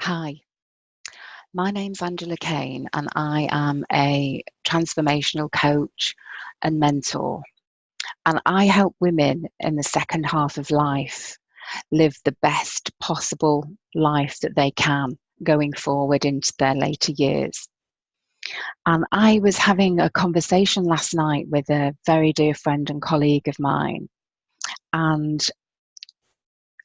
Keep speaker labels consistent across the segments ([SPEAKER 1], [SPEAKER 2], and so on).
[SPEAKER 1] Hi, my name's Angela Kane, and I am a transformational coach and mentor. And I help women in the second half of life live the best possible life that they can going forward into their later years. And I was having a conversation last night with a very dear friend and colleague of mine. And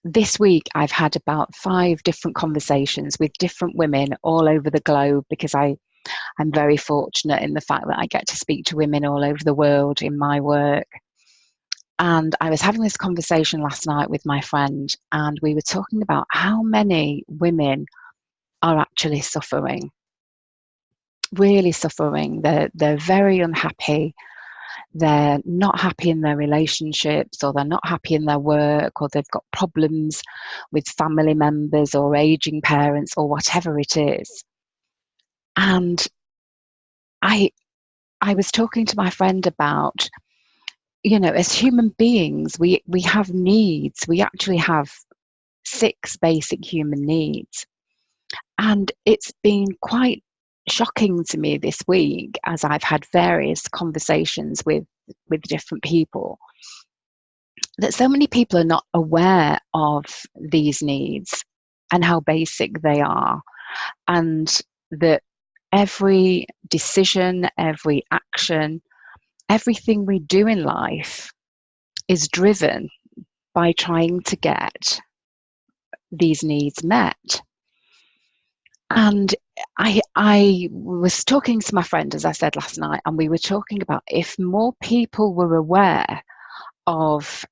[SPEAKER 1] this week, I've had about 5 different conversations with different women all over the globe because I'm very fortunate in the fact that I get to speak to women all over the world in my work. And I was having this conversation last night with my friend, and we were talking about how many women are actually suffering, really suffering. They're very unhappy. They're not happy in their relationships, or they're not happy in their work, or they've got problems with family members or aging parents or whatever it is. And I was talking to my friend about, as human beings, we have needs. We actually have 6 basic human needs. And it's been quite shocking to me this week as I've had various conversations with different people, that so many people are not aware of these needs and how basic they are, and that every decision, every action, everything we do in life is driven by trying to get these needs met. And I was talking to my friend, as I said last night, and we were talking about if more people were aware of,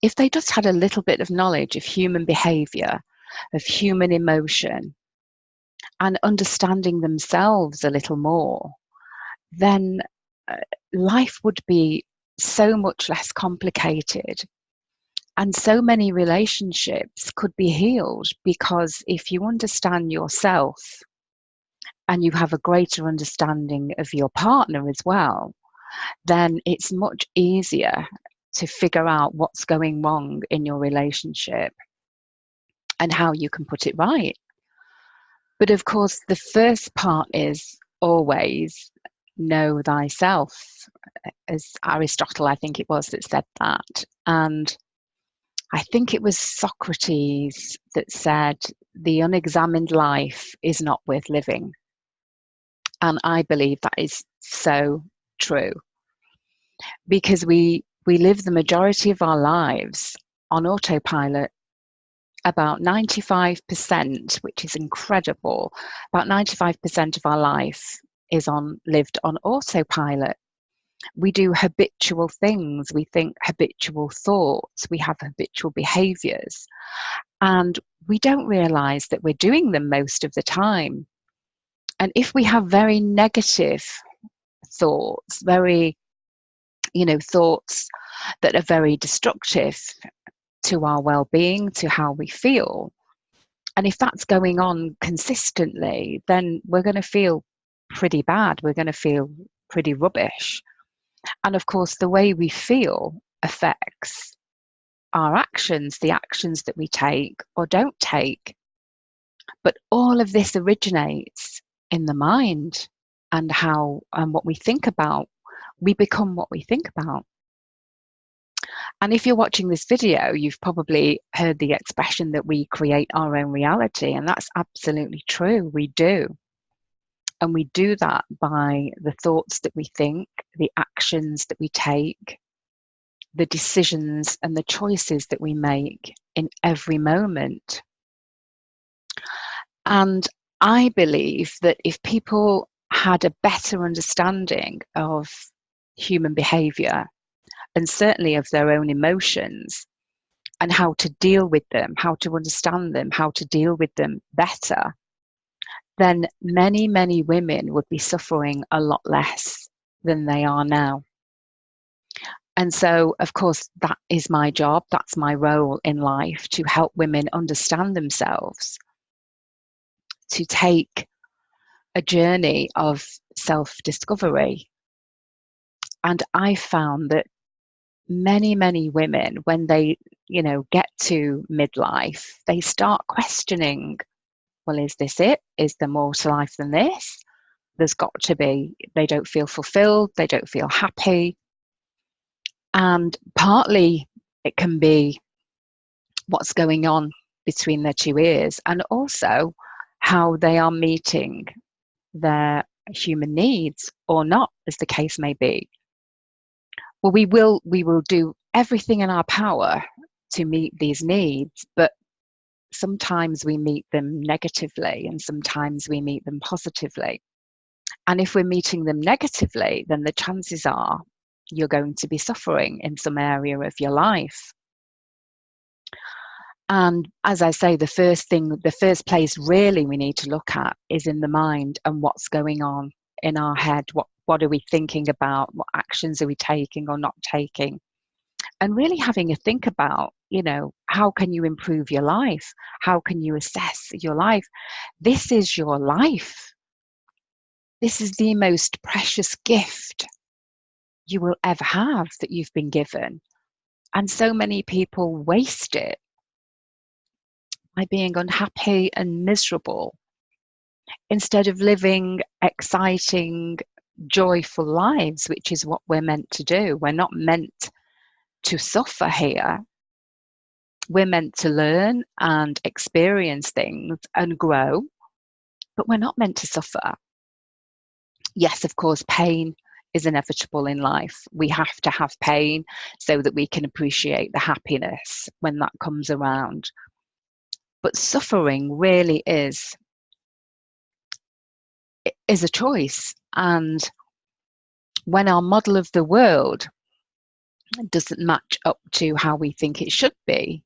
[SPEAKER 1] if they just had a little bit of knowledge of human behavior, of human emotion, and understanding themselves a little more, then life would be so much less complicated. And so many relationships could be healed, because if you understand yourself and you have a greater understanding of your partner as well, then it's much easier to figure out what's going wrong in your relationship and how you can put it right. But of course, the first part is always know thyself, as Aristotle, I think it was, that said that. And I think it was Socrates that said, the unexamined life is not worth living. And I believe that is so true, because we live the majority of our lives on autopilot. About 95%, which is incredible, about 95% of our life is lived on autopilot. We do habitual things, we think habitual thoughts, we have habitual behaviors, and we don't realize that we're doing them most of the time. And if we have very negative thoughts, thoughts that are very destructive to our well-being, to how we feel, and if that's going on consistently, then we're going to feel pretty bad. We're going to feel pretty rubbish. And of course, the way we feel affects our actions, the actions that we take or don't take. But all of this originates in the mind, and what we think about. We become what we think about. And if you're watching this video, you've probably heard the expression that we create our own reality, and that's absolutely true. We do. And we do that by the thoughts that we think, the actions that we take, the decisions and the choices that we make in every moment. And I believe that if people had a better understanding of human behavior, and certainly of their own emotions, and how to deal with them, how to understand them, how to deal with them better, then many, many women would be suffering a lot less than they are now. And so, of course, that is my job, that's my role in life, to help women understand themselves, to take a journey of self-discovery. And I found that many, many women, when they, get to midlife, they start questioning well, is this it? Is there more to life than this? There's got to be. They don't feel fulfilled, they don't feel happy. And partly it can be what's going on between their two ears, and also how they are meeting their human needs or not, as the case may be. Well, we will do everything in our power to meet these needs, but sometimes we meet them negatively and sometimes we meet them positively. And if we're meeting them negatively, then the chances are you're going to be suffering in some area of your life. And as I say, the first place really we need to look at is in the mind and what's going on in our head. What are we thinking about? What actions are we taking or not taking? And really having a think about, how can you improve your life? How can you assess your life? This is your life. This is the most precious gift you will ever have that you've been given. And so many people waste it by being unhappy and miserable instead of living exciting, joyful lives, which is what we're meant to do. We're not meant to suffer here. We're meant to learn and experience things and grow, but we're not meant to suffer. Yes, of course, pain is inevitable in life. We have to have pain so that we can appreciate the happiness when that comes around. But suffering really is a choice. And when our model of the world doesn't match up to how we think it should be,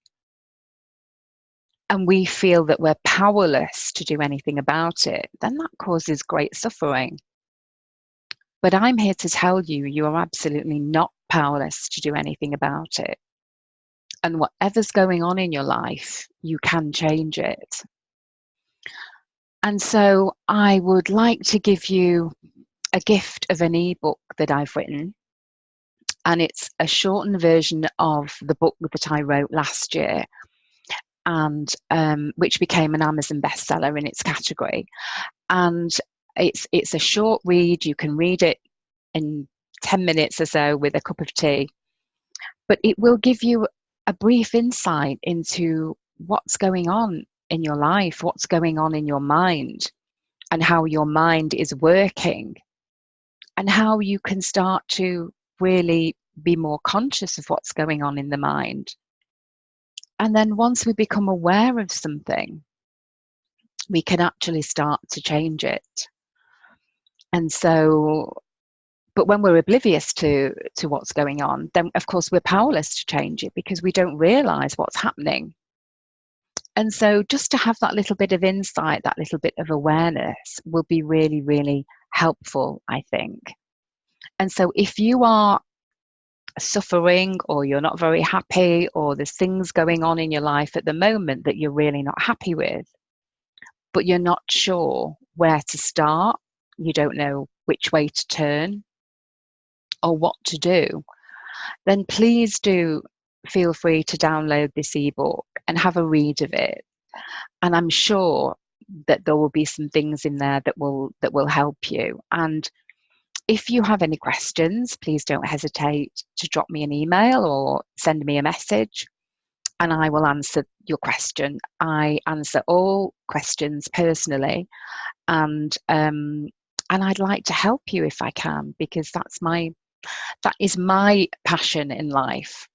[SPEAKER 1] and we feel that we're powerless to do anything about it, then that causes great suffering. But I'm here to tell you, you are absolutely not powerless to do anything about it. And whatever's going on in your life, you can change it. And so I would like to give you a gift of an ebook that I've written. And it's a shortened version of the book that I wrote last year, and which became an Amazon bestseller in its category. And it's a short read. You can read it in 10 minutes or so with a cup of tea. But it will give you a brief insight into what's going on in your life, what's going on in your mind, and how your mind is working, and how you can start to really be more conscious of what's going on in the mind. And then once we become aware of something, we can actually start to change it. And so, but when we're oblivious to what's going on, then of course we're powerless to change it because we don't realize what's happening. And so just to have that little bit of insight, that little bit of awareness will be really, really helpful, I think. And so if you are suffering, or you're not very happy, or there's things going on in your life at the moment that you're really not happy with, but you're not sure where to start, you don't know which way to turn or what to do, then please do feel free to download this ebook and have a read of it. And I'm sure that there will be some things in there that will help you. And if you have any questions, please don't hesitate to drop me an email or send me a message, and I will answer your question. I answer all questions personally, and I'd like to help you if I can, because that is my passion in life.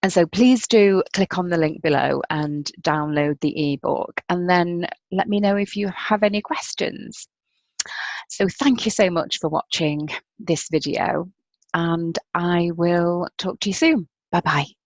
[SPEAKER 1] And so please do click on the link below and download the ebook, and then let me know if you have any questions. So thank you so much for watching this video, and I will talk to you soon. Bye bye.